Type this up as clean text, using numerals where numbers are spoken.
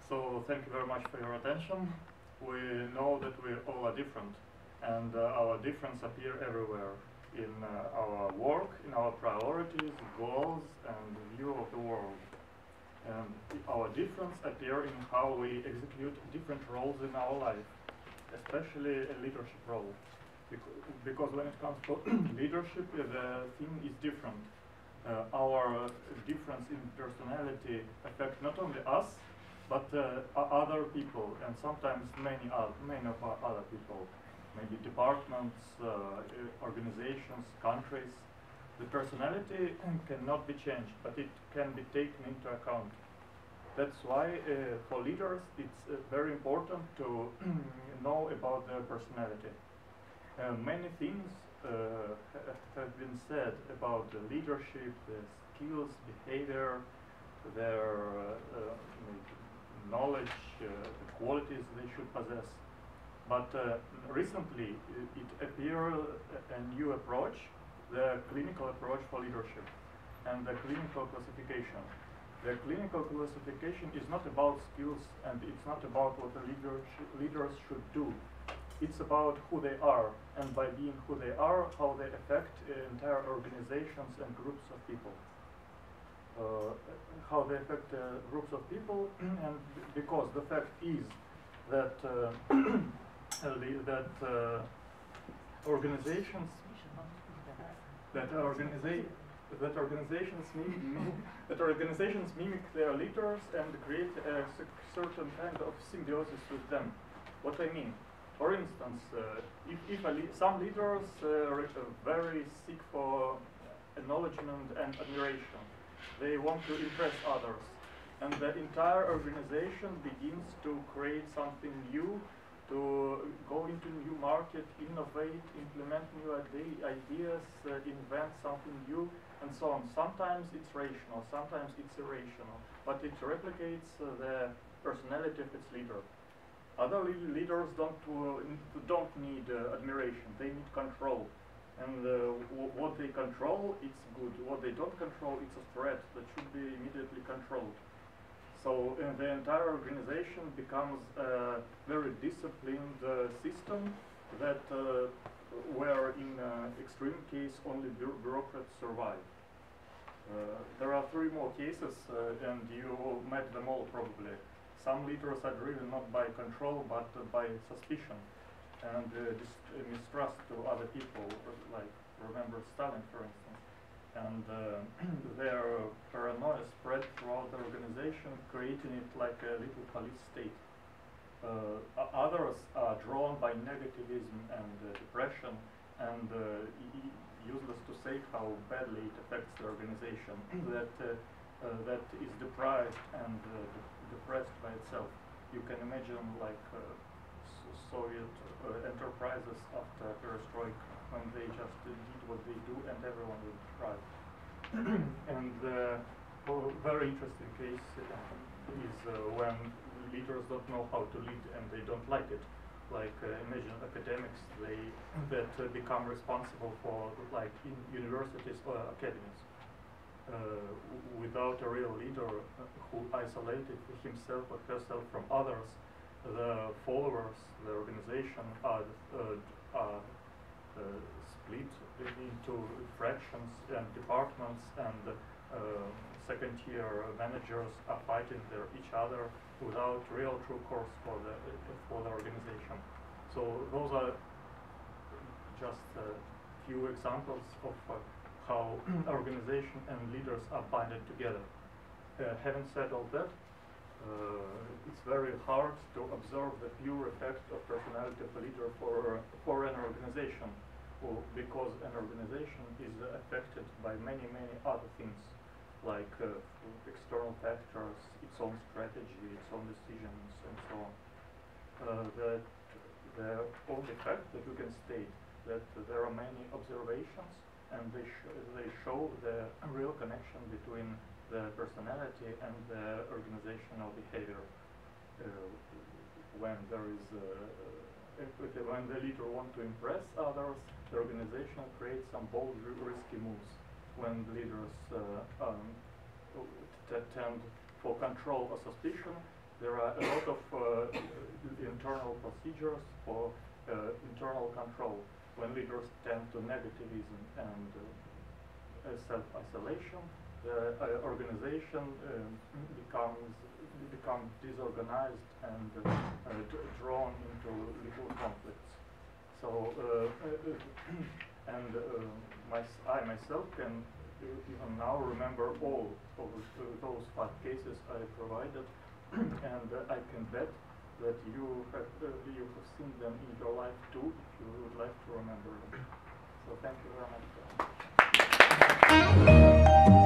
So thank you very much for your attention. We know that we all are different, and our difference appear everywhere in our work, in our priorities, goals, and view of the world. And our difference appear in how we execute different roles in our life, especially a leadership role. Because when it comes to leadership, the thing is different. Our difference in personality affect not only us, but other people, and sometimes many of our other people, maybe departments, organizations, countries. The personality cannot be changed, but it can be taken into account. That's why for leaders it's very important to know about their personality. Many things have been said about the leadership, the skills, behavior, their knowledge, the qualities they should possess. But recently it appeared a new approach, the clinical approach for leadership and the clinical classification. The clinical classification is not about skills and it's not about what the leaders should do. It's about who they are, and by being who they are, how they affect entire organizations and groups of people. How they affect groups of people, and because the fact is that organizations mimic their leaders and create a certain kind of symbiosis with them. What I mean, for instance, if some leaders are very seek for acknowledgement and admiration, they want to impress others, and the entire organization begins to create something new, to go into new market, innovate, implement new ideas, invent something new, and so on. Sometimes it's rational, sometimes it's irrational, but it replicates the personality of its leader. Other leaders don't need admiration; they need control. And what they control, it's good. What they don't control, it's a threat that should be immediately controlled. So the entire organization becomes a very disciplined system that where in extreme case only bureaucrats survive. There are 3 more cases and you met them all probably. Some leaders are driven not by control but by suspicion and mistrust to other people, like remember Stalin for instance. And their paranoia spread throughout the organization, creating it like a little police state. Others are drawn by negativism and depression, and useless to say how badly it affects the organization that is deprived and depressed by itself. You can imagine like Soviet enterprises after perestroika, when they just did what they do and everyone was deprived. And very interesting case is when leaders don't know how to lead and they don't like it. Like imagine academics that become responsible for like in universities or academies. Without a real leader who isolated himself or herself from others, the followers, the organization are split into fractions and departments, and second-tier managers are fighting each other without real true course for the organization. So those are just a few examples of how organization and leaders are binded together. Having said all that, it's very hard to observe the pure effect of personality of a leader for an organization, because an organization is affected by many other things, like external factors, its own strategy, its own decisions, and so on. The only fact that we can state that there are many observations, and they show the real connection between the personality and the organizational behavior. When there is when the leader wants to impress others, the organization creates some bold, risky moves. When leaders tend for control or suspicion, There are a lot of internal procedures for internal control when leaders tend to negativism and self-isolation. The organization becomes disorganized and drawn into little conflicts. So, I myself can even now remember all of those 5 cases I provided, and I can bet that you have seen them in your life too, if you would like to remember them. So thank you very much.